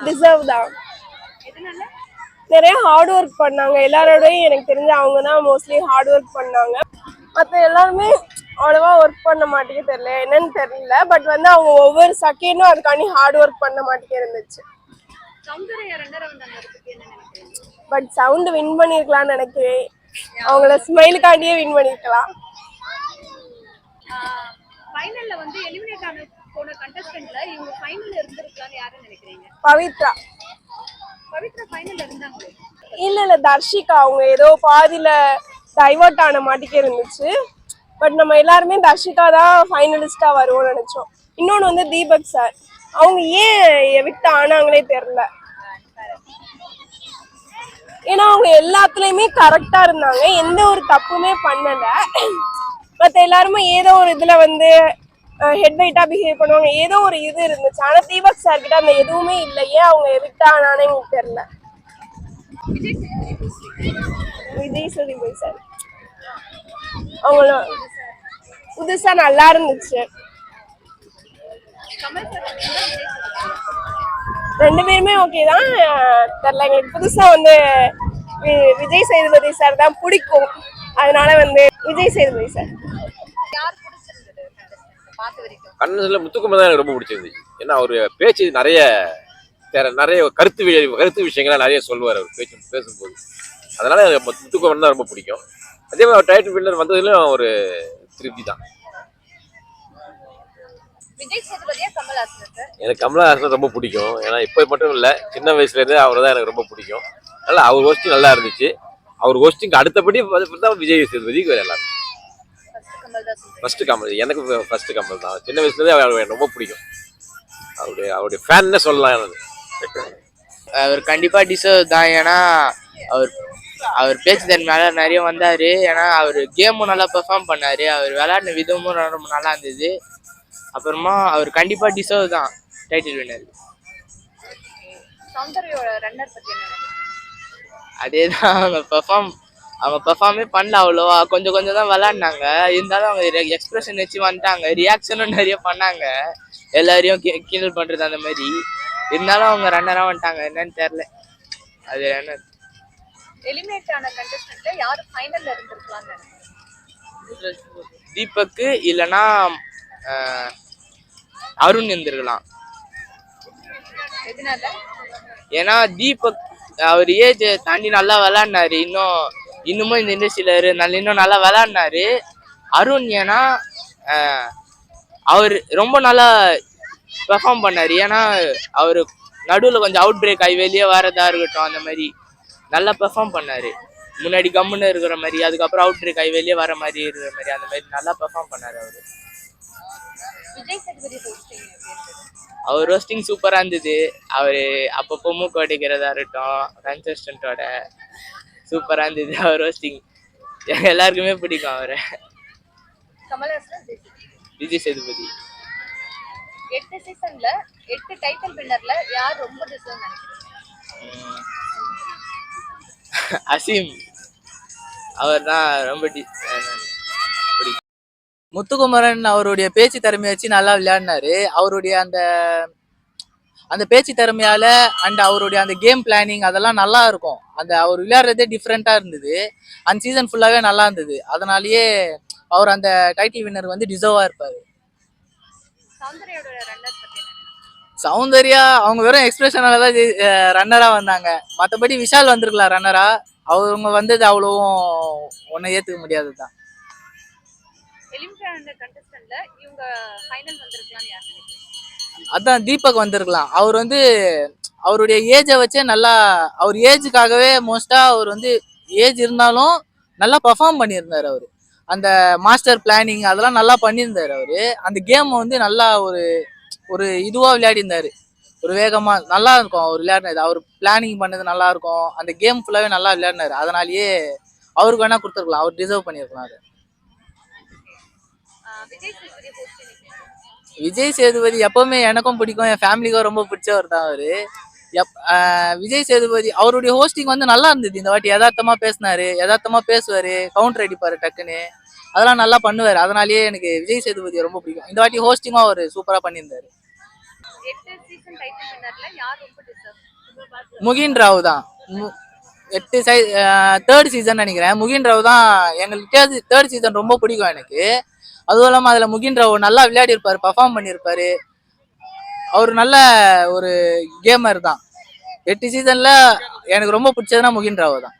Deserve தான். நிறைய hard work பண்ணாங்க. எல்லாரோடையும் எனக்கு தெரிஞ்ச அவங்க தான் மோஸ்ட்லி ஹார்ட் ஒர்க் பண்ணாங்க. மற்ற எல்லாருமே அவ்வளவா ஒர்க் பண்ண மாட்டேங்க, தெரியல என்னன்னு தெரியல. பட் வந்து அவங்க ஒவ்வொரு செகண்டும் அதுக்காண்டி ஹார்ட் ஒர்க் பண்ண மாட்டேங்க இருந்துச்சு. பட் சவுண்ட் வின் பண்ணிருக்கலாம்னு நினைக்கிறேன். அவங்கள ஸ்மைலுக்காண்டியே வின் பண்ணிருக்கலாம். ஃபைனல்ல வந்து எலிமினேட் ஆன போன கண்டஸ்டன்ட்ல இவங்க ஃபைனல்ல இருந்திருக்கலாம்னு யாரை நினைக்கிறீங்க? பவித்ரா ஃபைனல்ல இருந்தாங்க. இல்ல தர்ஷிகா அவங்க ஏதோ பாதியில டைவர்ட் ஆன மாட்டிக்கே இருந்துச்சு. பட் நம்ம எல்லாருமே தர்ஷிகா தான் ஃபைனலிஸ்டா வருவோம்னு நினைச்சோம். இன்னொன்று வந்து தீபக் சார், அவங்க ஏன் எவிக்ட் ஆனாங்களே தெரியல. ஏன்னா அவங்க எல்லாத்துலயுமே கரெக்டா இருந்தாங்க, எந்த ஒரு தப்புமே பண்ணல. மற்ற எல்லாருமே ஏதோ ஒரு இதுல வந்து ஹெட் வெயிட்டா பிஹேவ் பண்ணுவாங்க, ஏதோ ஒரு இது இருந்துச்சு. ஆனா தீபக் சார் கிட்ட அந்த எதுவுமே இல்லை. ஏன் அவங்க எவிக்ட் ஆனானே எனக்கு தெரியல. விஜய் சேதுபதி சார் அவங்கள புதுசா நல்லா இருந்துச்சு. ரெண்டு பேருமே ஓகே தான். தெரியல, எங்களுக்கு புதுசா வந்து விஜய் சேதுபதி சார் தான் பிடிக்கும். அதனால வந்து விஜய் சேதுபதி சார். கண்ணன்ல முத்துக்குமார் தான் எனக்கு ரொம்ப பிடிச்சிருந்துச்சு. ஏன்னா அவர் பேச்சு நிறைய கருத்து விஷயங்கள்லாம் நிறைய சொல்லுவார் அவர் பேசும்போது. அதனால முத்துக்குமார் தான் ரொம்ப பிடிக்கும். அதே மாதிரி அவர் டைட்டில் வின்னர் வந்ததுலையும் ஒரு திருப்தி தான். எனக்கு கமலஹாசன் ரொம்ப பிடிக்கும். ஏன்னா இப்போ மட்டும் இல்லை, சின்ன வயசுலேருந்தே அவர் தான் எனக்கு ரொம்ப பிடிக்கும். அதனால அவர் ஹோஸ்டிங் நல்லா இருந்துச்சு. அவர் ஹோஸ்டிங் அடுத்தபடி தான் விஜய் சேதுபதிக்கு எல்லாரும். ஃபர்ஸ்ட் கமல், எனக்கு ஃபர்ஸ்ட் கமல் தான். சின்ன வயசுலேருந்தே அவர் எனக்கு ரொம்ப பிடிக்கும். அவருடைய ஃபேன்னு சொல்லலாம். அவர் கண்டிப்பா டிசர்வ் தான். ஏன்னா அவர் பேச்சு திறமையால நிறைய வந்தாரு. ஏன்னா அவர் கேமும் நல்லா பெர்ஃபார்ம் பண்ணாரு. அவர் விளையாடின விதமும் ரொம்ப நல்லா இருந்தது. அப்புறமா அவர் கண்டிப்பா டிசர்வ் தான் டைட்டில் வின்னர். அதேதான், அவங்க பெர்ஃபார்மே பண்ணல அவ்வளோவா. கொஞ்சம் தான் விளையாடினாங்க. இருந்தாலும் அவங்க எக்ஸ்பிரஷன் வச்சு வந்துட்டாங்க. ரியாக்ஷனும் நிறைய பண்ணாங்க, எல்லாரையும் கிண்டல் பண்றது அந்த மாதிரி. இருந்தாலும் அவங்க ரன்னரா வந்துட்டாங்க. என்னன்னு தெரியல. அது ரன்னர். எலிமினேட் ஆன கண்டஸ்டன்ட்ல யாரு ஃபைனல்ல இருந்திருக்கலாம்னு தீபக் இல்லனா அருண் இருந்திருக்கலாம். ஏன்னா தீபக் அவர் ஏஜ் தாண்டி நல்லா விளையாடினாரு. இன்னமும் இந்த இண்டஸ்ட்ரியில இன்னும் நல்லா விளையாடினாரு. அருண் ஏன்னா அவர் ரொம்ப நல்லா பெர்ஃபார்ம் பண்ணாரு. ஏன்னா அவரு நடுவில் கொஞ்சம் அவுட் பிரேக் ஆகி வெளியே வரதா இருக்கட்டும், அந்த மாதிரி நல்லா பெர்ஃபார்ம் பண்ணாரு. முன்னாடி கம்முன்னு இருக்கிற மாதிரி, அதுக்கப்புறம் அவுட் பிரேக் ஆகி வெளியே வர மாதிரி இருக்கிற மாதிரி, அந்த மாதிரி நல்லா பெர்ஃபார்ம் பண்ணாரு அவரு. அவர் ரோஸ்டிங் சூப்பரா இருந்தது. அவரு அப்பப்போ மூக்கு அடிக்கிறதா இருக்கட்டும், கன்சஸ்டன்டோட சூப்பரா இருந்தது அவர் ரோஸ்டிங். எல்லாருக்குமே பிடிக்கும் அவரை. விஜய் சேதுபதி 8 சீசன்ல 8 டைட்டில் வின்னர்ல யார் ரொம்ப டிசர்வ் நினைக்கிறீங்க? அசீம், அவர் தான் ரொம்ப பிடிக்கும். முத்துக்குமரன் அவருடைய பேச்சு திறமையை வச்சு நல்லா விளையாடினாரு. அவருடைய அந்த பேச்சு திறமையால அண்ட் அவருடைய அந்த கேம் பிளானிங் அதெல்லாம் நல்லா இருக்கும். அவர் விளையாடுறதே டிஃப்ரெண்டா இருந்தது. அந்த சீசன் ஃபுல்லாவே நல்லா இருந்தது. அதனாலேயே அவர் அந்த டைட்டில் வின்னர் வந்து டிசர்வா இருப்பாரு. சௌந்தர்யா அவங்க வெறும் எக்ஸ்பிரஷனால தான் ரன்னரா வந்தாங்க. மற்றபடி விஷால் வந்திருக்கலாம் ரன்னரா. அவங்க வந்தது அவ்வளவும் ஒன்னும் ஏத்துக்க முடியாதுதான். அதான் தீபக் வந்திருக்கலாம். அவர் வந்து அவருடைய ஏஜை வச்சே நல்லா, அவர் ஏஜுக்காகவே மோஸ்டா அவர் வந்து ஏஜ் இருந்தாலும் நல்லா பெர்ஃபார்ம் பண்ணியிருந்தார். அவரு அந்த மாஸ்டர் பிளானிங் அதெல்லாம் நல்லா பண்ணியிருந்தாரு. அவரு அந்த கேம் வந்து நல்லா ஒரு இதுவா விளையாடி இருந்தாரு. ஒரு வேகமா நல்லா இருக்கும் அவர் விளையாடினது. அவர் பிளானிங் பண்ணது நல்லா இருக்கும். அந்த கேம் ஃபுல்லாவே நல்லா விளையாடினாரு. அதனாலேயே அவருக்கு வேணா கொடுத்துருக்கலாம். அவர் டிசர்வ் பண்ணியிருக்கலாம். அது விஜய் சேதுபதி எப்பவுமே எனக்கும் பிடிக்கும், என் ஃபேமிலிக்கும் ரொம்ப பிடிச்சவர் தான் அவரு. விஜய் சேதுபதி அவருடைய ஹோஸ்டிங் வந்து நல்லா இருந்தது. இந்த வாட்டி யதார்த்தமா பேசினாரு, யதார்த்தமா பேசுவாரு, கவுண்டர் அடிப்பாரு டக்குன்னு, அதெல்லாம் நல்லா பண்ணுவாரு. அதனாலேயே எனக்கு விஜய் சேதுபதி ரொம்ப பிடிக்கும். இந்த வாட்டி ஹோஸ்டிங்கும் அவர் சூப்பரா பண்ணியிருந்தாரு. 8 சீசன் டைட்டில் வின்னர்ல யார் ரொம்ப டிசர்வ்? முகின் ராவ் தான். 3rd சீசன் நினைக்கிறேன். முகின் ராவ் தான் எங்களுக்கு 3rd சீசன் ரொம்ப பிடிக்கும் எனக்கு. அதுவும் இல்லாமல் அதில் முகின் ராவ் நல்லா விளையாடி இருப்பாரு, பர்ஃபார்ம் பண்ணியிருப்பாரு. அவர் நல்ல ஒரு கேமர் தான். 8 சீசன்ல எனக்கு ரொம்ப பிடிச்சதுன்னா முகின் ராவ் தான்.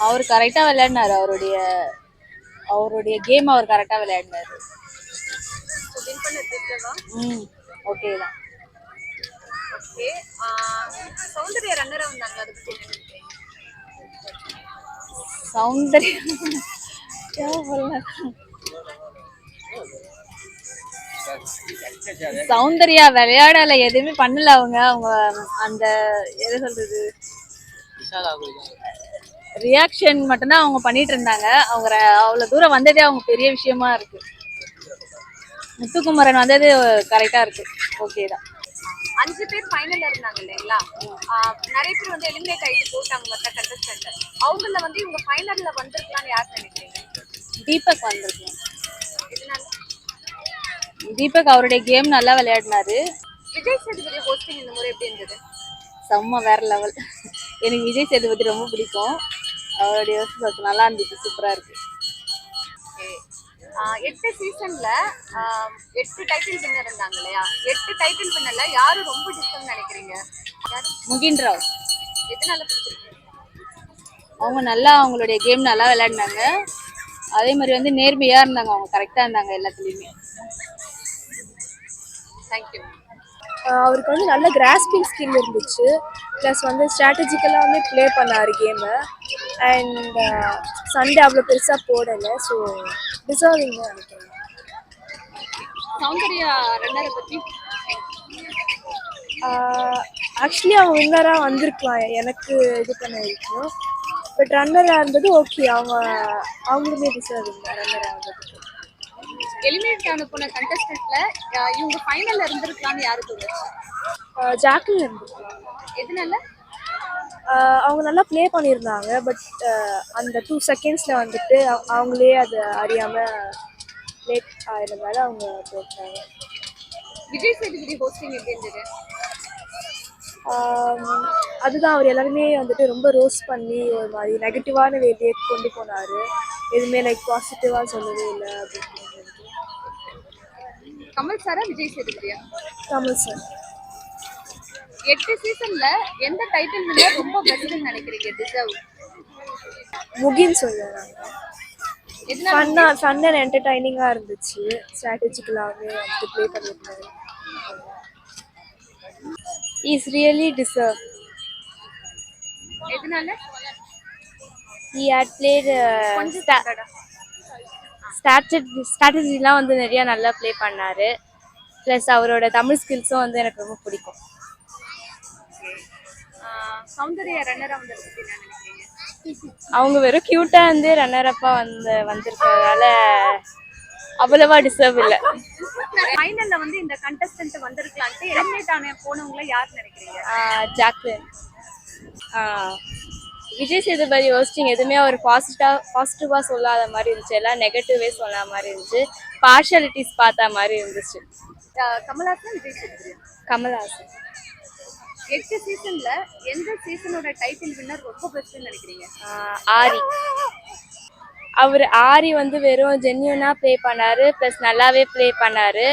அவர் கரெக்டா விளையாடினாரு. அவருடைய கேம் அவர் கரெக்டா விளையாடினாரு. வின் பண்ண டிசர்வா? ஓகே தான். ஓகே. சௌந்தர்யா ரன்னரா வந்தாங்க, அதை பத்தி என்ன நினைக்கிறீங்க? சௌந்தர்யா சௌந்தர்யா விளையாடல, எதுவுமே பண்ணல. அவங்க அந்த எது சொல்றது, ரியாக்ஷன் மட்டும்தான் அவங்க பண்ணிட்டு இருந்தாங்க. அவங்க அவ்வளவு தூரம் வந்ததே அவங்க பெரிய விஷயமா இருக்கு. முத்துக்குமரன் வந்தது கரெக்டா இருக்கு. ஓகே தான். 5 பேர் ஃபைனல்ல இருந்தாங்க இல்லைங்களா? நிறைய பேர் வந்து எலிமினேட் ஆயிட்டு போட்டாங்க மற்ற கண்டஸ்டன்ட். அவங்கள வந்து இவங்க ஃபைனல்ல வந்திருக்கலாம்னு யார் நினைக்கிறீங்க? தீபக் வந்திருக்கேன். இதனால தீபக் அவருடைய கேம் நல்லா விளையாடினாரு. விஜய் சேதுபதி ஹோஸ்டிங் இந்த முறை எப்படி இருந்தது? செம்ம வேற லெவல். எனக்கு விஜய் சேதுபதி ரொம்ப பிடிக்கும். அவருடைய நல்லா இருந்துச்சு, சூப்பரா இருக்கு. 8 சீசன்ல 8 டைட்டில் வின்னர் இருந்தாங்க இல்லையா? 8 டைட்டில் வின்னர்ல யாரு ரொம்ப டிஸ்டர்ப் நினைக்கிறீங்க? யாரு? முகின் ராவ். எதனால பிடிச்சிருக்கு? அவங்க நல்லா அவங்களுடைய கேம் நல்லா விளையாடினாங்க. அதே மாதிரி வந்து நேர்மையா இருந்தாங்க, அவங்க கரெக்டா இருந்தாங்க எல்லாத்துலயுமே. தேங்க்யூ. அவருக்கு வந்து நல்ல கிராஸ்பிங் ஸ்கில் இருந்துச்சு. ப்ளஸ் வந்து ஸ்ட்ராட்டஜிக்கலாகவே ப்ளே பண்ணார் கேமை. அண்ட் சண்டே அவ்வளோ பெருசாக போடலை. ஸோ டிசர்விங்னு நினைக்கிறேன். சௌந்தர்யா ரன்னரை பத்தி ஆக்சுவலி அவங்க வின்னராக வந்திருக்கலாம், எனக்கு இது பண்ண இருக்கும். பட் ரன்னராக இருந்தது ஓகே. அவங்களுமே டிசர்விங் ரன்னராக இருந்ததுக்கு. எலிமினேட் ஆன போன கண்டஸ்டன்ட்ல இவங்க ஃபைனல்ல இருந்திருக்கலாம்னு யாரு தோணுச்சு? ஜாக்லின் இருந்திருக்கலாம். எதனால? அவங்க நல்லா ப்ளே பண்ணியிருந்தாங்க. பட் அந்த 2 செகண்ட்ஸில் வந்துட்டு அவங்களே அது அறியாமல் லேட் ஆயிருந்தால அவங்க போட்டாங்க. விஜய் சேதுபதி ஹோஸ்டிங் எப்படி இருந்தது? அதுதான், அவர் எல்லாருமே வந்துட்டு ரொம்ப ரோஸ்ட் பண்ணி ஒரு மாதிரி நெகட்டிவான வேலையை கொண்டு போனார். எதுவுமே லைக் பாசிட்டிவாக சொல்லவே இல்லை அப்படின்னு. கமல் சாரா விஜய் சேதுபதியா? கமல் சார். 8 சீசன்ல எந்த டைட்டில் வின்னர் ரொம்ப பெஸ்ட்னு நினைக்கிறீங்க? டிசர்வ்? முகின் சொல்லுவாங்க. எதனால? ஃபன் அண்ட் என்டர்டைனிங்காக இருந்துச்சு. ஸ்ட்ராட்டஜிக்கலாகவே வந்துட்டு ப்ளே பண்ணியிருந்தாரு. Is really deserve. எதனால? He had played கொஞ்சம் ஸ்ட்ராட்டஜிலாம் வந்து நிறைய நல்லா ப்ளே பண்ணாரு. ப்ளஸ் அவரோட தமிழ் ஸ்கில்ஸும் வந்து எனக்கு ரொம்ப பிடிக்கும். சௌந்தர்யா ரன்னரா வந்தது பத்தி என்ன நினைக்கிறீங்க? அவங்க வெறும் கியூட்டா இருந்து ரன்னரப்பா வந்திருக்கிறதால அவ்வளவா டிசர்வ் இல்லை. ஃபைனல்ல வந்து இந்த கண்டஸ்டன்ட் வந்திருக்கலாம்னு எலிமினேட் ஆன போனவங்கள யார் நினைக்கிறீங்க? ஜாக்லின். விஜய் சேதுபதி ஹோஸ்டிங் எதுவுமே அவர் பாசிட்டிவா சொல்லாத மாதிரி இருந்துச்சு. எல்லாம் நெகட்டிவே சொல்லாத மாதிரி இருந்துச்சு. பார்ஷாலிட்டிஸ் பார்த்த மாதிரி இருந்துச்சு. கமல்ஹாசன் விஜய் சேதுபதி? கமல்ஹாசன். 8 சீசன்ல எந்த சீசனோட டைட்டில் வின்னர் ரொம்ப பெஸ்ட்னு நினைக்கிறீங்க? ஆரி வந்து வெறும் ஜென்யூனா ப்ளே பண்ணாரு. ப்ளஸ் நல்லாவே ப்ளே பண்ணாரு.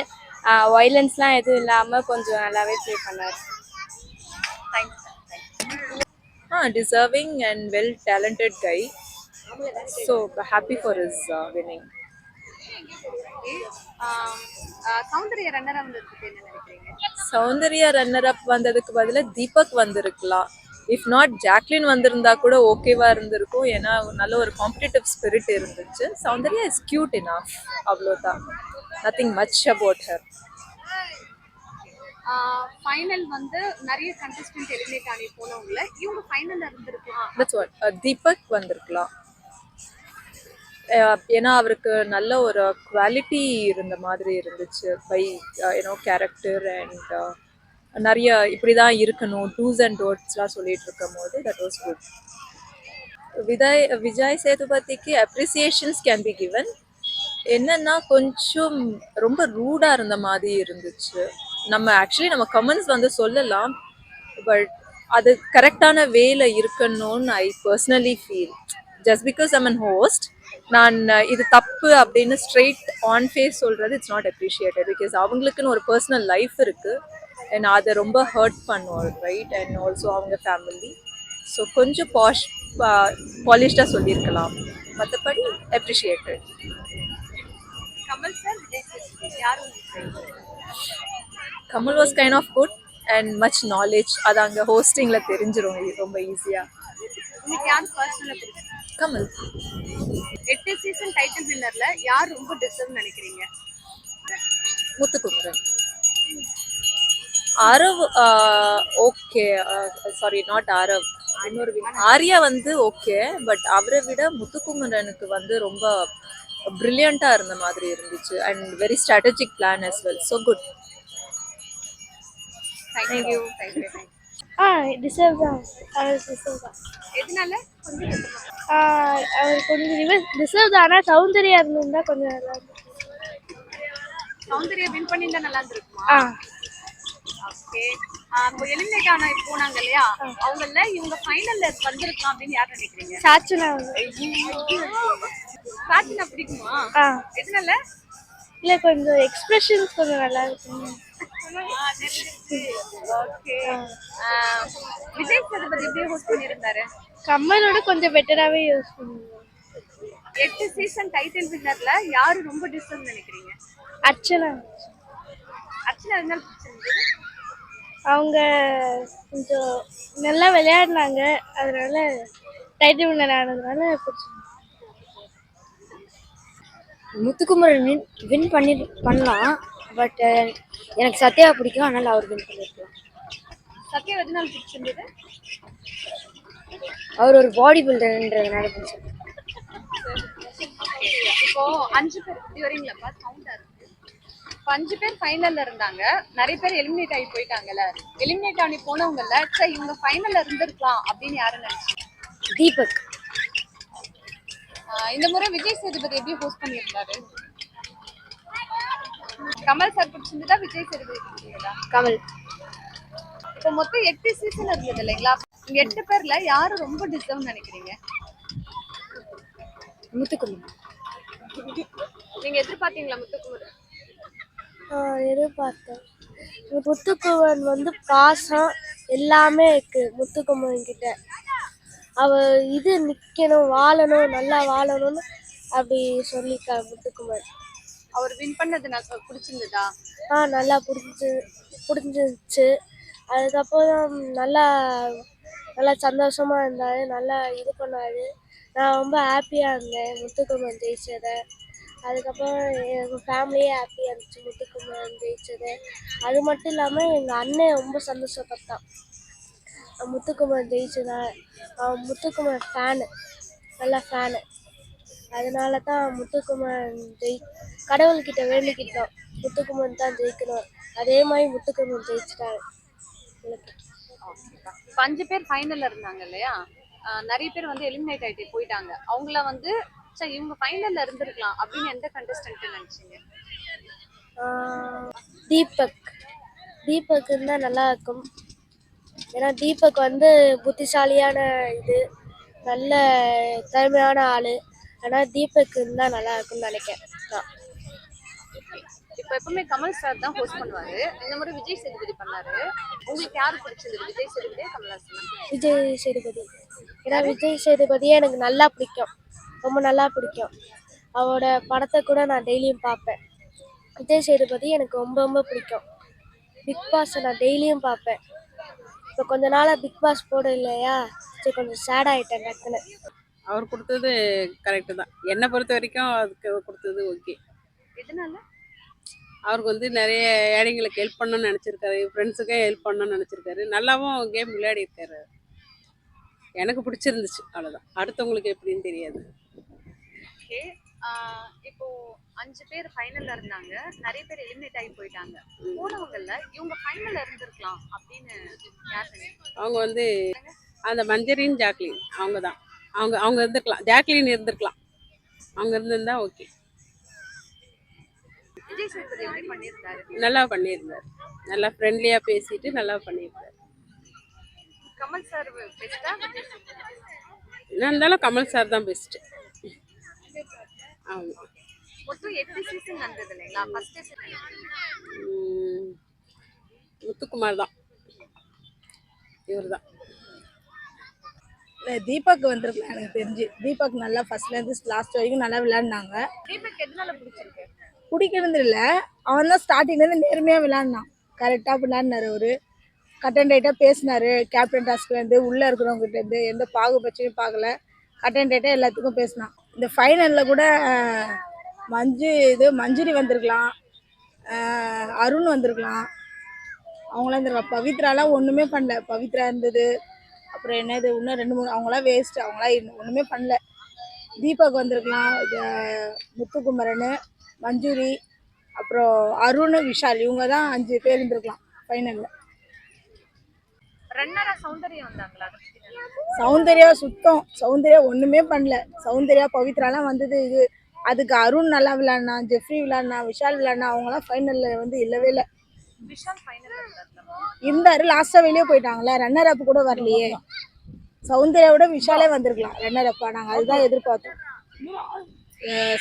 வயலன்ஸ்லாம் எதுவும் இல்லாமல் கொஞ்சம் நல்லாவே ப்ளே பண்ணாரு. Deserving and well talented guy. So happy for his winning. Soundarya ரன்னரா வந்தது பத்தி என்ன நினைக்கிறீங்க? சௌந்தர்யா ரன்னர் அப் வந்ததுக்கு பதிலா தீபக் வந்திருக்கலாம். இஃப் நாட் ஜாக்லின் வந்திருந்தா கூட ஓகேவா இருந்திருக்கும். ஏன்னா நல்ல ஒரு காம்படிட்டிவ் ஸ்பிரிட் இருந்துச்சு. சௌந்தர்யா இஸ் கியூட் இனஃப், அவ்வளோதான். Nothing much about her. Final வந்து நிறைய கண்டஸ்டன்ட் எலிமினேட் ஆகி போனவங்கள இவங்க ஃபைனல்ல இருந்திருக்கலாம். That's what. தீபக் வந்திருக்கலாம். ஏன்னா அவருக்கு நல்ல ஒரு குவாலிட்டி இருந்த மாதிரி இருந்துச்சு. பை கேரக்டர் அண்ட் நிறைய இப்படி தான் இருக்கணும், டூஸ் அண்ட் டோட்ஸ்லாம் சொல்லிட்டு இருக்கும் போது தட் வாஸ் குட். விஜய் சேதுபதிக்கு அப்ரிசியேஷன்ஸ் கேன் பி கிவன். என்னன்னா கொஞ்சம் ரொம்ப ரூடா இருந்த மாதிரி இருந்துச்சு. நம்ம ஆக்சுவலி நம்ம கமெண்ட்ஸ் வந்து சொல்லலாம், பட் அது கரெக்டான வேல இருக்கணும்னு I personally feel. Just because I'm an host, நான் இது தப்பு அப்படின்னு ஸ்ட்ரெயிட் ஆன் ஃபேஸ் சொல்றது இட்ஸ் நாட் அப்ரிஷியேட்டட். பிகாஸ் அவங்களுக்குன்னு ஒரு பர்சனல் லைஃப் இருக்கு அண்ட் அதை ரொம்ப ஹர்ட் பண்ணுவோம், ரைட்? அண்ட் ஆல்சோ அவங்க ஃபேமிலி. ஸோ கொஞ்சம் பாலிஷ்டாக சொல்லியிருக்கலாம், மற்றபடி அப்ரிஷியேட்டட். கமல் சார், விஜய் சேதுபதி யார் உங்களுக்கு Kamal was kind of good and much knowledge. அது அங்கே ஹோஸ்டிங்கில் தெரிஞ்சிரும் ரொம்ப ஈஸியாக. உங்களுக்கு யார் பர்சனலா பிடிக்கும்? கமல். 8 சீசன் டைட்டில் வின்னர்ல யார் ரொம்ப டிசர்வ் நினைக்கிறீங்க? Muthukumaran. Arav okay, sorry not Arav, இன்னொரு ஆர்யா வந்து ஓகே, பட் அவரை விட முத்துக்குமரனுக்கு வந்து ரொம்ப பிரில்லியண்ட்டாக இருந்த மாதிரி இருந்துச்சு and very strategic plan as well. So good. Thank you. Deserve தான், அவர் டிசர்வ் தான். எதனால? கொஞ்சம் அவர் கொஞ்சம் டிசர்வ் தான். ஆனால் சௌந்தர்யா இருந்திருந்தா கொஞ்சம் நல்லா இருக்கும். சௌந்தர்யா வின் பண்ணியிருந்தா நல்லா இருந்திருக்குமா? ஓகே. இப்போ எலிமினேட் ஆன போனாங்க இல்லையா, அவங்கள இவங்க ஃபைனல்ல வந்திருக்கலாம் அப்படின்னு யார் நினைக்கிறீங்க? சாச்சனா சாட்சினா பிடிக்குமா? எதனால? இல்லை கொஞ்சம் எக்ஸ்பிரஷன்ஸ் கொஞ்சம் நல்லா இருக்கும். ஓகே. விஜய் சேதுபதி எப்படி ஹோஸ்ட் பண்ணியிருந்தாரு? கம்மலோட கொஞ்சம் பெட்டராகவே யூஸ் பண்ணுவோம். 8 சீசன் டைட்டில் வின்னர்ல யாரு ரொம்ப டிசர்வ் நினைக்கிறீங்க? அர்ச்சனா. அர்ச்சனா இருந்தாலும் பிடிச்சிருந்தது. அவங்க கொஞ்சம் நல்லா விளையாடினாங்க, அதனால டைட்டில் வின்னர் ஆனதுனால பிடிச்சிருந்தது. முத்துக்குமரன் வின் பண்ணலாம், பட் எனக்கு சத்யா பிடிக்கும், அதனால அவர் வின் பண்ணியிருக்கலாம். சத்யா எதனால பிடிச்சிருந்தது? அவர் ஒரு பாடி பில்டர்ன்றதுனால பிடிச்சிருக்கு. இப்போ 5 பேர் இப்படி வரீங்களா? சவுண்டா இருக்கு. இப்போ 5 பேர் ஃபைனல்ல இருந்தாங்க, நிறைய பேர் எலிமினேட் ஆகி போயிட்டாங்கல்ல. எலிமினேட் ஆகி போனவங்கல்ல சரி இவங்க ஃபைனல்ல இருந்திருக்கலாம் அப்படின்னு யாரும் நினைச்சீங்க? தீபக். இந்த முறை விஜய் சேதுபதி எப்படி ஹோஸ்ட் பண்ணியிருந்தாரு? கமல் சார் பிடிச்சிருந்ததா விஜய் சேதுபதி பிடிச்சிருந்ததா? கமல். இப்போ மொத்தம் 8 சீசன் இருந்தது இல்லைங்களா? இங்க 8 பேர்ல யாரு ரொம்ப டிசர்வ் நினைக்கிறீங்க? முத்துக்குமரன். நீங்க எதிர்பார்த்தீங்களா முத்துக்குமரன்? எதிர்பார்த்தேன். முத்துக்குமரன் வந்து பாசம் எல்லாமே இருக்கு முத்துக்குமரன் கிட்ட. அவ இது நிக்கணும், வாழணும், நல்லா வாழணும்னு அப்படி சொல்லிக்கா முத்துக்குமரன். அவர் வின் பண்ணது நான் பிடிச்சிருந்ததா? நல்லா பிடிச்சிருந்துச்சு. அதுக்கப்புறம் நல்லா நல்லா சந்தோஷமா இருந்தாரு, நல்லா இது பண்ணாரு. நான் ரொம்ப ஹாப்பியாக இருந்தேன் முத்துக்குமரன் ஜெயிச்சதை. அதுக்கப்புறம் எங்கள் ஃபேமிலியே ஹாப்பியாக இருந்துச்சு முத்துக்குமரன் ஜெயிச்சது. அது மட்டும் இல்லாமல் எங்கள் அண்ணன் ரொம்ப சந்தோஷப்பட்டான் முத்துக்குமரன் ஜெயிச்சதால. அவன் முத்துக்குமரன் ஃபேனு, நல்ல ஃபேனு. அதனால தான் முத்துக்குமரன் கடவுள்கிட்ட வேண்டிக்கிட்டோம் முத்துக்குமரன் தான் ஜெயிக்கணும். அதே மாதிரி முத்துக்குமரன் ஜெயிச்சிட்டாரு. 5 பேர் ஃபைனல்ல இருந்தாங்க இல்லையா, நிறைய பேர் வந்து எலிமினேட் ஆயிட்டு போயிட்டாங்க. அவங்கள வந்து சரி இவங்க ஃபைனல்ல இருந்திருக்கலாம் அப்படின்னு எந்த கண்டஸ்டன்ட் நினைச்சீங்க? தீபக் இருந்தால் நல்லா இருக்கும். ஏன்னா தீபக் வந்து புத்திசாலியான இது, நல்ல திறமையான ஆள். ஆனால் தீபக் இருந்தால் நல்லா இருக்கும்னு நினைக்கிறேன். இப்போ எப்பவுமே கமல் சார் தான் ஹோஸ்ட் பண்ணுவாரு, இந்த முறை விஜய் சேதுபதி பண்ணாரு. உங்களுக்கு யாரு பிடிச்சது, விஜய் சேதுபதியா கமல்ஹாசனா? விஜய் சேதுபதி. ஏன்னா விஜய் சேதுபதியே எனக்கு நல்லா பிடிக்கும், ரொம்ப நல்லா பிடிக்கும். அவரோட படத்தை கூட நான் டெய்லியும் பார்ப்பேன். விஜய் சேதுபதி எனக்கு ரொம்ப ரொம்ப பிடிக்கும். பிக் பாஸை நான் டெய்லியும் பார்ப்பேன். இப்போ கொஞ்ச நாளாக பிக் பாஸ் போட இல்லையா, சரி கொஞ்சம் சேட் ஆகிட்டேன் டக்குன்னு. அவர் கொடுத்தது கரெக்டு தான், என்னை பொறுத்த வரைக்கும் அதுக்கு கொடுத்தது ஓகே. எதனால? அவருக்கு வந்து நிறைய ஏழைங்களுக்கு ஹெல்ப் பண்ணணும்னு நினச்சிருக்காரு, ஃப்ரெண்ட்ஸுக்கே ஹெல்ப் பண்ணணும்னு நினச்சிருக்காரு, நல்லாவும் கேம் விளையாடி இருக்காரு. எனக்கு பிடிச்சிருந்துச்சு, அவ்வளோதான். அடுத்தவங்களுக்கு எப்படின்னு தெரியாது. ஓகே. இப்போ 5 பேர் ஃபைனல்ல இருந்தாங்க, நிறைய பேர் எலிமினேட் ஆகி போயிட்டாங்க. போனவங்கல்ல இவங்க ஃபைனல்ல இருந்திருக்கலாம் அப்படின்னு யார் நினைக்கிறீங்க? அவங்க வந்து அந்த மஞ்சரின் ஜாக்லின், அவங்க தான். அவங்க இருந்திருக்கலாம், ஜாக்லின் இருந்திருக்கலாம், அவங்க இருந்திருந்தா ஓகே. விஜய் சேதுபதி எப்படி பண்ணியிருந்தாரு? நல்லா பண்ணியிருந்தார். நல்லா ஃப்ரெண்ட்லியாக பேசிட்டு நல்லா பண்ணியிருந்தார். கமல் சார் பெஸ்டா? என்ன இருந்தாலும் கமல் சார் தான் பெஸ்ட்டு. ஆமாம். மொத்தம் 8 சீசன் வந்தது இல்லைங்களா? ஃபர்ஸ்ட் சீசன் முத்துக்குமார் தான், இவர் தான். தீபக் வந்திருக்கலாம். எனக்கு தெரிஞ்சு தீபக் நல்லா ஃபர்ஸ்ட்லேருந்து லாஸ்ட் வரைக்கும் நல்லா விளையாடினாங்க. தீபக் எதனால பிடிச்சிருக்கு? பிடிக்கிறது இல்லை, அவன் தான் ஸ்டார்டிங்லேருந்து நேர்மையாக விளையாடினான். கரெக்டாக விளையாடினார். அவர் கட் அண்ட் ரைட்டாக பேசினார். கேப்டன் டாஸ்க்லேருந்து உள்ளே இருக்கிறவங்ககிட்டேருந்து எந்த பாகுபட்சையும் பார்க்கல. கட் அண்ட் ரைட்டாக எல்லாத்துக்கும் பேசினான். இந்த ஃபைனலில் கூட மஞ்சுரி வந்திருக்கலாம், அருண் வந்திருக்கலாம், அவங்களாம் இருந்திருக்கலாம். பவித்ராலாம் ஒன்றுமே பண்ணல. பவித்ரா இருந்தது, அப்புறம் என்னது இன்னும் 2-3 அவங்களாம் வேஸ்ட்டு. அவங்களாம் ஒன்றுமே பண்ணல. தீபக் வந்திருக்கலாம், முத்துக்குமரன், மஞ்சுரி, அப்புறம் அருண், விஷால், இவங்க தான் 5 பேர் இருந்திருக்கலாம் ஃபைனலில். ரன்னரா சௌந்தர்யா வந்தாங்களா? சௌந்தர்யா சுத்தம், சௌந்தர்யா ஒன்றுமே பண்ணல. சௌந்தர்யா பவித்ராலாம் வந்தது இது. அதுக்கு அருண் நல்லா விளையாடினா, ஜெஃப்ரி விளையாடினா, விஷால் விளையாடினா, அவங்களாம் ஃபைனலில் இல்லவே இல்லை. விஷால் ஃபைனல் இருந்தாரு, லாஸ்ட்டாக வெளியே போயிட்டாங்களே. ரன்னர் அப் கூட வரலையே. சௌந்தர்யாவோட விஷாலே வந்திருக்கலாம் ரன்னர் அப்பா. நாங்கள் அதுதான் எதிர்பார்த்தோம்.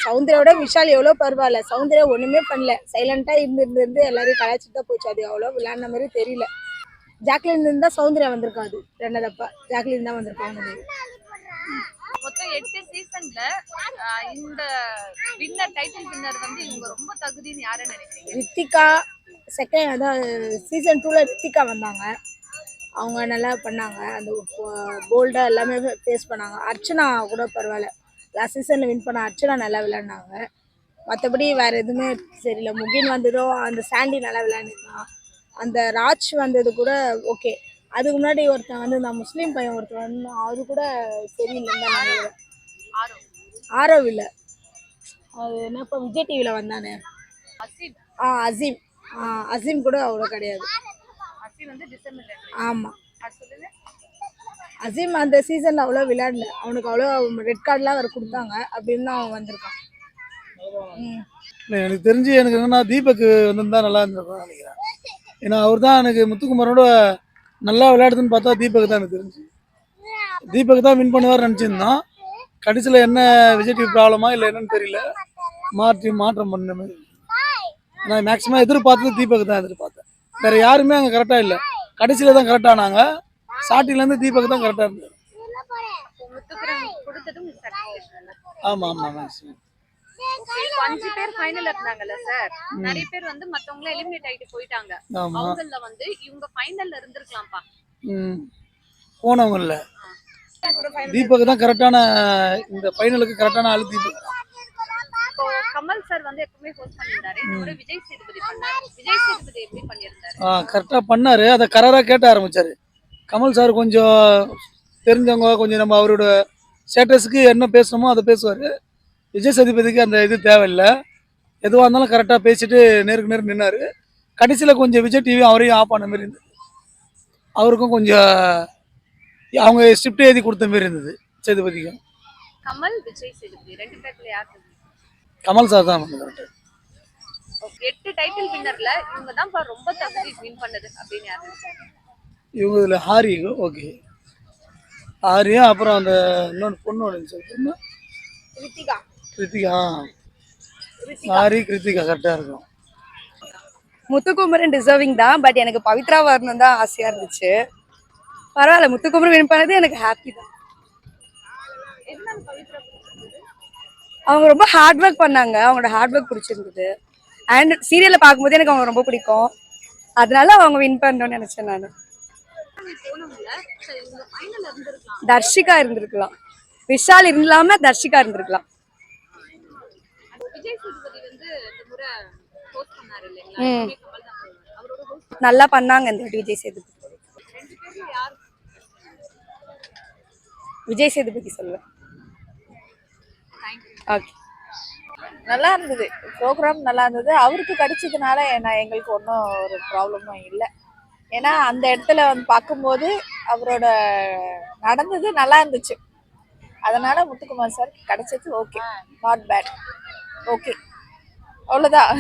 சௌந்தர்யாவோட விஷால் எவ்வளோ பரவாயில்ல. சௌந்தர்யா ஒன்றுமே பண்ணல. சைலண்ட்டாக இருந்து எல்லாரையும் கலாய்ச்சிட்டு தான் போச்சு. அது அவ்வளோ விளையாடின மாதிரி தெரியல. ஜாக்லின் இருந்தால் சௌந்தர்யா வந்திருக்காது ரன்னர் அப்பா. ஜாக்லின் தான் வந்திருக்காங்க. மொத்தம் 8 சீசன்ல இந்த வின்னர், டைட்டில் வின்னர் வந்து இவங்க ரொம்ப தகுதின்னு யாரை நினைக்கிறீங்க? ரித்திகா செகண்ட், அதான் சீசன் 2ல ரித்திகா வந்தாங்க. அவங்க நல்லா பண்ணாங்க. அந்த போல்டாக எல்லாமே ஃபேஸ் பண்ணாங்க. அர்ச்சனா கூட பரவாயில்ல. லாஸ்ட் சீசனில் வின் பண்ண அர்ச்சனா நல்லா விளையாடினாங்க. மற்றபடி வேறு எதுவுமே சரியில்லை. முகின் வந்ததோ, அந்த சாண்டி நல்லா விளையாண்டுருந்தான். அந்த ராஜ் வந்தது கூட ஓகே. அதுக்கு முன்னாடி ஒருத்தன் வந்து நான் முஸ்லீம் பையன் ஒருத்தன் வந்து அது கூட சரியில்லைன்னு தான் நினைக்கிறேன். ஆரவ் இல்லை, அது என்ன இப்போ விஜய் டிவியில் வந்தானே, அசீம். அசீம் கூட அவ்வளோ கிடையாது. ஆமாம், அசீம் அந்த சீசனில் அவ்வளோ விளையாடல. அவனுக்கு அவ்வளோ ரெட் கார்டெலாம் அவர் கொடுத்தாங்க. அப்படின்னு தான் அவன் வந்திருக்கான். எனக்கு தெரிஞ்சு எனக்கு என்னன்னா தீபக் வந்திருந்தா நல்லா இருந்திருக்கும் நினைக்கிறேன். ஏன்னா அவர் தான் எனக்கு முத்துக்குமாரோட நல்லா விளையாடுதுன்னு பார்த்தா தீபக் தான். எனக்கு தெரிஞ்சு தீபக் தான் வின் பண்ணுவார் நினச்சிருந்தான். கடைசியில் என்ன விஜய் டிவி ப்ராப்ளமா இல்லை என்னன்னு தெரியல, மாற்றம் பண்ண மாதிரி. நான் மேக்ஸிமம் எதிர்பார்த்தது தீபக் தான் எதிர்பார்த்தேன். வேற யாருமே அங்கே கரெக்டாக இல்லை. கடைசியில் தான் கரெக்டானாங்க. ஸ்டார்டிங்லேருந்து தீபக் தான் கரெக்டாக இருந்தார். ஆமாம் ஆமாம் மேக்ஸிமம். 5 பேர் ஃபைனல்ல இருந்தாங்கல்ல சார். நிறைய பேர் வந்து மத்தவங்க எலிமினேட் ஆயிட்டு போயிட்டாங்க. அவங்கள வந்து இவங்க ஃபைனல்ல இருந்திருக்கலாம்ப்பா. போனவங்கல்ல தீபக் தான் கரெக்டான, இந்த ஃபைனலுக்கு கரெக்டான ஆளு தீபக். இப்போ கமல் சார் வந்து எப்பவுமே ஹோஸ்ட் பண்ணிருந்தாரு. இந்த முறை விஜய் சேதுபதி பண்ணாரு. விஜய் சேதுபதி எப்படி பண்ணிருந்தாரு? கரெக்டாக பண்ணாரு. அதை கராராக கேட்ட ஆரம்பிச்சாரு. கமல் சார் கொஞ்சம் தெரிஞ்சவங்க, கொஞ்சம் நம்ம அவரோட ஸ்டேட்டஸுக்கு என்ன பேசணுமோ அதை பேசுவார். விஜய் சேதுபதிக்கு அந்த இது தேவையில்லை. எதுவாக இருந்தாலும் கரெக்டாக பேசிட்டு நேருக்கு நேர் நின்னார். கடைசியில் கொஞ்சம் விஜய் டிவி அவரையும் ஆஃப் பண்ண மாதிரி இருந்தது. அவருக்கும் கொஞ்சம் அவங்க ஸ்கிரிப்ட் எழுதி கொடுத்த மாதிரி இருந்தது சேதுபதிக்கும். கமல், விஜய் சேதுபதி 2 பேர்ல யார்? கமல் சார் தான் கரெக்ட். 8 டைட்டில் வின்னர்ல இவங்க தான் ரொம்ப தகுதி வின் பண்ணது அப்படின்னு யாரு? இவங்க இதில் ஹாரி. ஓகே, ஹாரியா. அப்புறம் அந்த இன்னொன்று பொண்ணு சொல்லிட்டு கிருத்திகா. ஹாரி, கிருத்திகா கரெக்டாக இருக்கும். முத்துக்குமரன் டிசர்விங் தான். பட் எனக்கு பவித்ரா வரணும் தான் ஆசையாக இருந்துச்சு. பரவாயில்ல, முத்துக்குமரன் வின் பண்ணது எனக்கு ஹாப்பி தான். அவங்க ரொம்ப ஹார்ட் ஒர்க் பண்ணாங்க. அவங்களோட ஹார்ட் ஒர்க் பிடிச்சிருந்தது. அண்ட் சீரியலில் பார்க்கும்போது எனக்கு அவங்க ரொம்ப பிடிக்கும். அதனால அவங்க வின் பண்ணணும்னு நினச்சேன் நான். தர்ஷிகா இருந்திருக்கலாம். விஷால் இல்லாம தர்ஷிகா இருந்திருக்கலாம். நல்லா பண்ணாங்க இந்த விஜய் சேதுபதி. விஜய் சேதுபதி சொல்லுவேன். ஓகே, நல்லா இருந்தது ப்ரோக்ராம், நல்லா இருந்தது. அவருக்கு கிடைச்சதுனால எங்களுக்கு ஒன்றும் ஒரு ப்ராப்ளமும் இல்லை. ஏன்னா அந்த இடத்துல வந்து பார்க்கும்போது அவரோட நடந்தது நல்லா இருந்துச்சு. அதனால முத்துக்குமார் சார் கிடைச்சது ஓகே, நாட் பேட், ஓகே. அவ்வளோதான்.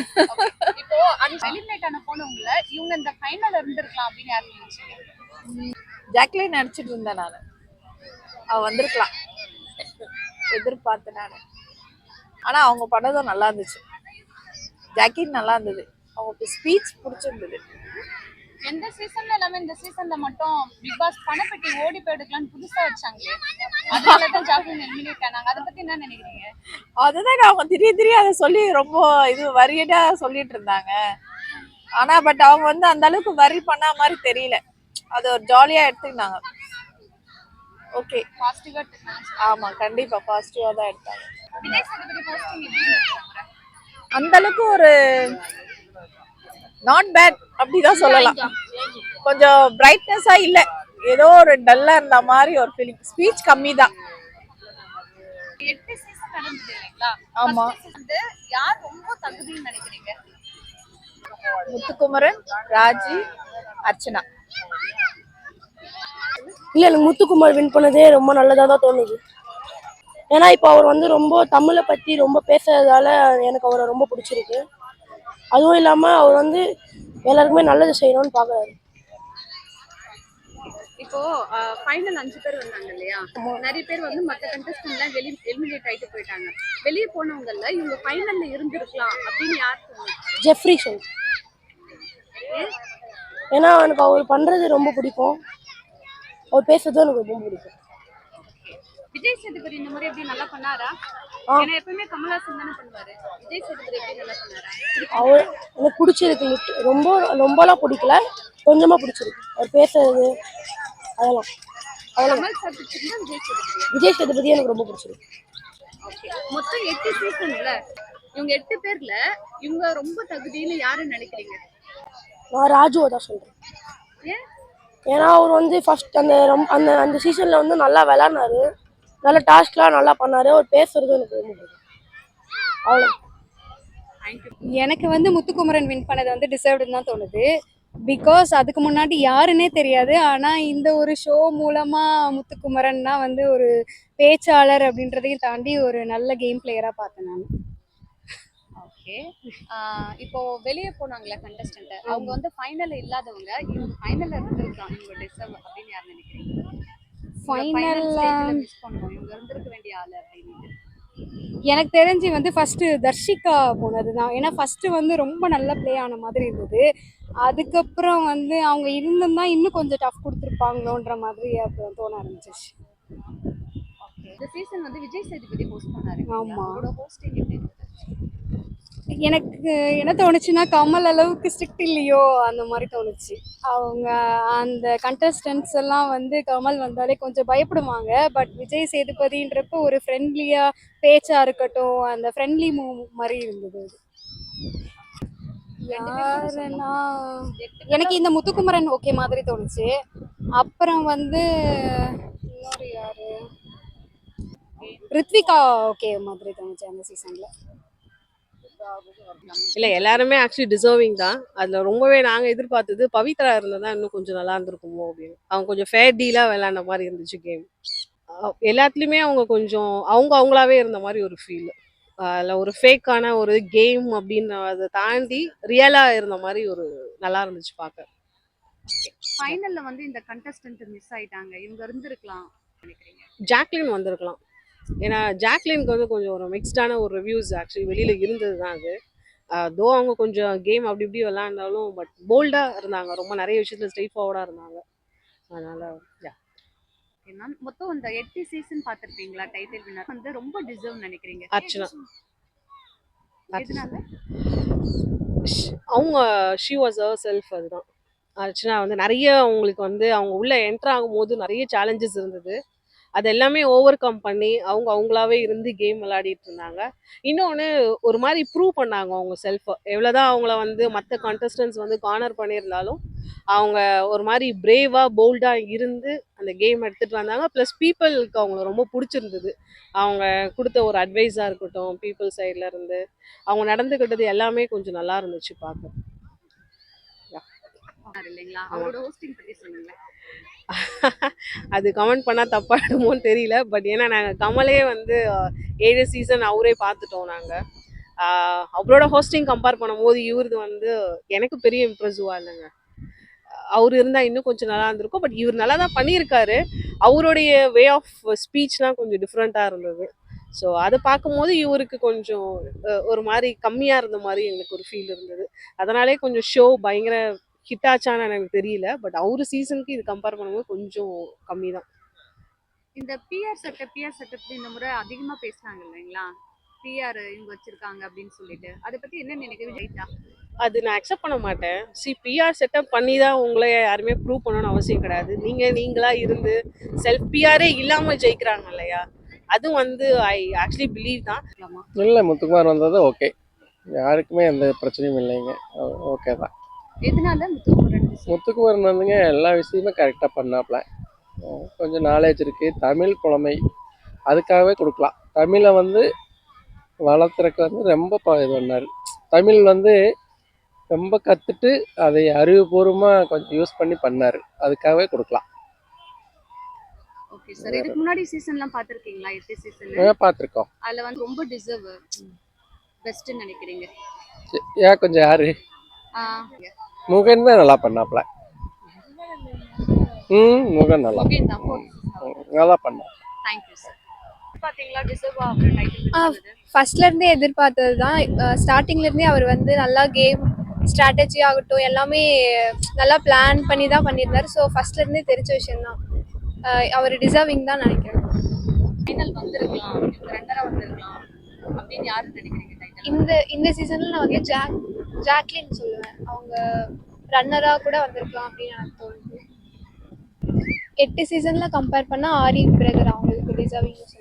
இப்போ எலிமினேட் ஆன போனவங்கள இவங்க இந்த ஃபைனல்ல இருந்திருக்கலாம் அப்படின்னு யாரு நினைச்சீங்க? ஜாக்லின் நினச்சிட்டு இருந்தேன் நான். அவள் வந்திருக்கலாம் எதிர்பார்த்தேன் நான். ஆனால் அவங்க பண்ணதும் நல்லா இருந்துச்சு. ஜாக்லின் நல்லா இருந்தது. அவங்க ஸ்பீச் பிடிச்சிருந்தது. எந்த சீசன்ல எல்லாமே இந்த சீசன்ல மட்டும் பிக் பாஸ் பணப்பெட்டி ஓடி போயிடுக்கலாம்னு புதுசா வச்சாங்களே, அதனாலதான் ஜாக்லின் எலிமினேட் ஆனாங்க. அதை பத்தி என்ன நினைக்கிறீங்க? அதுதான் அவங்க திடீர் அதை சொல்லி ரொம்ப இது வரியடா சொல்லிட்டு இருந்தாங்க. ஆனா பட் அவங்க வந்து அந்த அளவுக்கு வரி பண்ண மாதிரி தெரியல. அது ஒரு ஜாலியா எடுத்துக்கிட்டாங்க. ஓகே, பாசிட்டிவா ஆமா கண்டிப்பா பாசிட்டிவா தான் எடுத்தாங்க. விஜய் சேதுபதி போஸ்டிங் எப்படி இருந்துச்சு? அந்த அளவுக்கு ஒரு நாட் பேட் அப்படிதான் சொல்லலாம். கொஞ்சம் பிரைட்னஸா இல்ல, ஏதோ ஒரு டல்லா இருந்த மாதிரி ஒரு ஃபீலிங். ஸ்பீச் கம்மி தான். 8 சீசன் நடந்தது இல்லைங்களா? ஆமா. வந்து யார் ரொம்ப தகுதின்னு நினைக்கிறீங்க? முத்துக்குமரன், ராஜி, அர்ச்சனா. இல்லை, எனக்கு முத்துக்குமார் வின் பண்ணதே ரொம்ப நல்லதாக தான் தோணுது. ஏன்னா இப்போ அவர் வந்து ரொம்ப தமிழை பற்றி ரொம்ப பேசுறதால எனக்கு அவரை ரொம்ப பிடிச்சிருக்கு. அதுவும் இல்லாமல் அவர் வந்து எல்லாருக்குமே நல்லது செய்யணும்னு பார்க்குறாரு. இப்போ ஃபைனல் 5 பேர் வந்தாங்க இல்லையா? நிறைய பேர் வந்து மற்ற கண்டஸ்டன்ட்லாம் எலிமினேட் ஆயிட்டு போயிட்டாங்க. வெளியே போனவங்கல்ல இவங்க ஃபைனல்ல இருந்திருக்கலாம் அப்படின்னு யார் தோணுச்சு? ஜெஃப்ரி சொல். ஏன்னா எனக்கு அவர் பண்ணுறது ரொம்ப பிடிக்கும். அவர் பேசுறதும் எனக்கு ரொம்ப பிடிக்கும். விஜய் சேதுபதி இந்த மாதிரி எப்படி நல்லா பண்ணாரா? ஏன்னா எப்பவுமே கமல்ஹாசன் தானே பண்ணுவாரு. விஜய் சேதுபதி எப்படி நல்லா பண்ணாரா? அவர் எனக்கு பிடிச்சிருக்கு. ரொம்பலாம் பிடிக்கல, கொஞ்சமா பிடிச்சிருக்கு. அவர் பேசுறது அதெல்லாம். கமல் சார் பிடிச்சிருந்தா விஜய் சேதுபதி எனக்கு ரொம்ப பிடிச்சிருக்கு. ஓகே, மொத்தம் 8 சீசன்ல இவங்க 8 பேர்ல இவங்க ரொம்ப தகுதின்னு யாருன்னு நினைக்கிறீங்க? நான் ராஜுவை தான் சொல்றேன். ஏன்? ஏன்னா அவர் வந்து ஃபர்ஸ்ட் அந்த சீசன்ல வந்து நல்லா விளையாடினாரு, நல்ல டாஸ்க்லாம் நல்லா பண்ணாரு. அவர் பேசுறது எனக்கு ரொம்ப பிடிக்கும். அவ்வளோ. எனக்கு வந்து முத்துக்குமரன் வின் பண்ணது வந்து டிசர்வ்டுன்னு தான் தோணுது. பிகாஸ் அதுக்கு முன்னாடி யாருன்னே தெரியாது. ஆனால் இந்த ஒரு ஷோ மூலமாக முத்துக்குமரன் தான் வந்து ஒரு பேச்சாளர் அப்படின்றதையும் தாண்டி ஒரு நல்ல கேம் பிளேயராக பார்த்தேன் நான். ஓகே, இப்போ வெளியே போனாங்களா கண்டஸ்டன்ட், அவங்க வந்து ஃபைனல்ல இல்லாதவங்க இவங்க ஃபைனல்ல இருந்திருக்கலாம், இவங்க டிசர்வ் அப்படின்னு யார் நினைக்கிறீங்க? ஃபைனல்ல மிஸ் பண்ணோம், இவங்க இருந்திருக்க வேண்டிய ஆளு அப்படின்னு. எனக்கு தெரிஞ்சு வந்து ஃபஸ்ட்டு தர்ஷிகா போனது தான். ஏன்னா ஃபஸ்ட்டு வந்து ரொம்ப நல்ல ப்ளே ஆன மாதிரி இருந்தது. அதுக்கப்புறம் வந்து அவங்க இருந்திருந்தா இன்னும் கொஞ்சம் டஃப் கொடுத்துருப்பாங்களோன்ற மாதிரி அப்புறம் தோண ஆரம்பிச்சிச்சு. இந்த சீசன் வந்து விஜய் சேதுபதி ஹோஸ்ட் பண்ணாரு. ஆமா. அவரோட ஹோஸ்டிங் எப்படி இருந்துச்சு? எனக்கு என்ன தோணுச்சுன்னா கமல் அளவுக்கு ஸ்ட்ரிக்ட் இல்லையோ அந்த மாதிரி தோணுச்சு. அவங்க அந்த கண்டஸ்டன்ட்ஸ் எல்லாம் வந்து கமல் வந்தாலே கொஞ்சம் பயப்படுவாங்க. பட் விஜய் சேதுபதின்றப்போ ஒரு ஃப்ரெண்ட்லியாக பேச்சாக இருக்கட்டும், அந்த ஃப்ரெண்ட்லி மூவ் மாதிரி இருந்தது. யாருன்னா எனக்கு இந்த முத்துக்குமரன் ஓகே மாதிரி தோணுச்சு. அப்புறம் வந்து இன்னொரு யாரு, ரித்விகா ஓகே மாதிரி தோணுச்சு அந்த சீசனில். இல்லை, எல்லாருமே ஆக்சுவலி டிசர்விங் தான். அதில் ரொம்பவே நாங்கள் எதிர்பார்த்தது பவித்ரா இருந்ததா இன்னும் கொஞ்சம் நல்லா இருந்திருக்குமோ அப்படின்னு. அவங்க கொஞ்சம் ஃபேர் டீலாக விளையாண்ட மாதிரி இருந்துச்சு கேம். எல்லாத்துலேயுமே அவங்க கொஞ்சம் அவங்களாவே இருந்த மாதிரி ஒரு ஃபீல். அதில் ஒரு ஃபேக்கான ஒரு கேம் அப்படின்னு அதை தாண்டி ரியலாக இருந்த மாதிரி ஒரு நல்லா இருந்துச்சு பார்க்க. ஃபைனல்ல வந்து இந்த கண்டஸ்டன்ட் மிஸ் ஆயிட்டாங்க, இவங்க இருந்திருக்கலாம் நினைக்கிறீங்க? ஜாக்லின் வந்திருக்கலாம். ஏன்னா ஜாக்லினுக்கு வந்து கொஞ்சம் ஒரு மிக்ஸ்டான ஒரு ரிவ்யூஸ் ஆக்சுவலி வெளியில் இருந்தது தான் அது. தோ அவங்க கொஞ்சம் கேம் அப்படி இப்படி விளாண்டாலும் பட் போல்டாக இருந்தாங்க, ரொம்ப நிறைய விஷயத்தில் ஸ்ட்ரெயிட் ஃபார்வர்டாக இருந்தாங்க. அதனால மொத்தம் இந்த 8 சீசன் பார்த்துருப்பீங்களா? டைட்டில் வின்னர் வந்து ரொம்ப டிசர்வ் நினைக்கிறீங்க? அர்ச்சனா. எதனால? அவங்க ஷி வாஸ் ஹர் செல்ஃப். அதுதான் அர்ச்சனா வந்து நிறைய அவங்களுக்கு வந்து அவங்க உள்ள என்டர் ஆகும்போது நிறைய சேலஞ்சஸ் இருந்தது. அது எல்லாமே ஓவர் கம் பண்ணி அவங்களாவே இருந்து கேம் விளையாடிட்டு இருந்தாங்க. இன்னொன்று ஒரு மாதிரி ப்ரூவ் பண்ணாங்க அவங்க செல்ஃபை. எவ்வளோதான் அவங்கள வந்து மற்ற கண்டஸ்டன்ஸ் வந்து கார்னர் பண்ணியிருந்தாலும் அவங்க ஒரு மாதிரி பிரேவாக போல்டாக இருந்து அந்த கேம் எடுத்துகிட்டு வந்தாங்க. ப்ளஸ் பீப்புளுக்கு அவங்கள ரொம்ப பிடிச்சிருந்தது. அவங்க கொடுத்த ஒரு அட்வைஸாக இருக்கட்டும், பீப்புள் சைடில் இருந்து அவங்க நடந்துக்கிட்டது எல்லாமே கொஞ்சம் நல்லா இருந்துச்சு பார்க்க. இல்லைங்களா? அவரோட ஹோஸ்டிங் பத்தி சொல்லுங்க. அது கமெண்ட் பண்ணால் தப்பாயிடுமோன்னு தெரியல. பட் ஏன்னா நாங்கள் கமலே வந்து 7 சீசன் அவரே பார்த்துட்டோம் நாங்கள். அவரோட ஹோஸ்டிங் கம்பேர் பண்ணும்போது இவரது வந்து எனக்கு பெரிய இம்ப்ரெசிவாக இல்லைங்க. அவர் இருந்தால் இன்னும் கொஞ்சம் நல்லா இருந்திருக்கும். பட் இவர் நல்லா தான் பண்ணியிருக்காரு. அவருடைய வே ஆஃப் ஸ்பீச்லாம் கொஞ்சம் டிஃப்ரெண்ட்டாக இருந்தது. ஸோ அதை பார்க்கும்போது இவருக்கு கொஞ்சம் ஒரு மாதிரி கம்மியாக இருந்த மாதிரி எனக்கு ஒரு ஃபீல் இருந்தது. அதனாலே கொஞ்சம் ஷோ பயங்கர ஹிட் ஆச்சான்னு எனக்கு தெரியல. பட் அவரு சீசனுக்கு இது கம்பேர் பண்ணும்போது கொஞ்சம் கம்மி தான். இந்த பிஆர் செட்டப் இந்த முறை அதிகமா பேசுனாங்க இல்லைங்களா? பிஆர் இவங்க வச்சிருக்காங்க அப்படின்னு சொல்லிட்டு அதை பத்தி என்ன நினைக்கிறீங்க? ரைட்டா? அது நான் அக்செப்ட் பண்ண மாட்டேன். பிஆர் செட்டப் பண்ணி தான் உங்களை யாருமே ப்ரூவ் பண்ணணும்னு அவசியம் கிடையாது. நீங்களா இருந்து செல்ஃப் பிஆரே இல்லாமல் ஜெயிக்கிறாங்க இல்லையா? அது வந்து ஐ ஆக்சுவலி பிலீவ் தான். இல்லை, முத்துக்குமார் வந்தது ஓகே, யாருக்குமே எந்த பிரச்சனையும் இல்லைங்க, ஓகே தான். எதனால முத்துக்குமாரன் வந்துங்க எல்லா விஷயமே கரெக்டாக பண்ணாப்புல. கொஞ்சம் நாலேஜ் இருக்குது, தமிழ் புலமை, அதுக்காகவே கொடுக்கலாம். தமிழை வந்து வளர்த்துறக்கு வந்து ரொம்ப இது பண்ணார். தமிழ் வந்து ரொம்ப கற்றுட்டு அதை அறிவுபூர்வமாக கொஞ்சம் யூஸ் பண்ணி பண்ணார், அதுக்காகவே கொடுக்கலாம். Okay sir. இதுக்கு முன்னாடி சீசன்லாம் பார்த்திருக்கீங்களா? 8 சீசன் பார்த்துருக்கோம். அதுல வந்து ரொம்ப டிசர்வ் பெஸ்ட்னு நினைக்கிறீங்க? ஏன் கொஞ்சம் யாரு முகன் தான் நல்லா பண்ணாப்புல. முகன் நல்லா நல்லா பண்ணா. Thank you sir. பாத்தீங்களா டிசர்வ் ஆகுற டைட்டில்? ஃபர்ஸ்ட்ல இருந்தே எதிர்பார்த்தது தான். ஸ்டார்டிங்ல இருந்தே அவர் வந்து நல்லா கேம் ஸ்ட்ராட்டஜி ஆகட்டும் எல்லாமே நல்லா பிளான் பண்ணி தான் பண்ணியிருந்தாரு. ஸோ ஃபர்ஸ்ட்ல இருந்தே தெரிஞ்ச விஷயம் தான். அவர் டிசர்விங் தான் நினைக்கிறேன். ஃபைனல் வந்திருக்கலாம், ரன்னரா வந்திருக்கலாம் அப்படின்னு யாரு நினைக்கிறீங்க டைட்டில்? இந்த சீசன்ல நான் வந்து ஜாக்லின் சொல்லுவேன். அவங்க ரன்னரா கூட வந்திருக்கலாம் அப்படின்னு எனக்கு தோணுது. 8 சீசன்ல கம்பேர் பண்ணா ஆரி பிரதர் அவங்களுக்கு டிசர்விங்.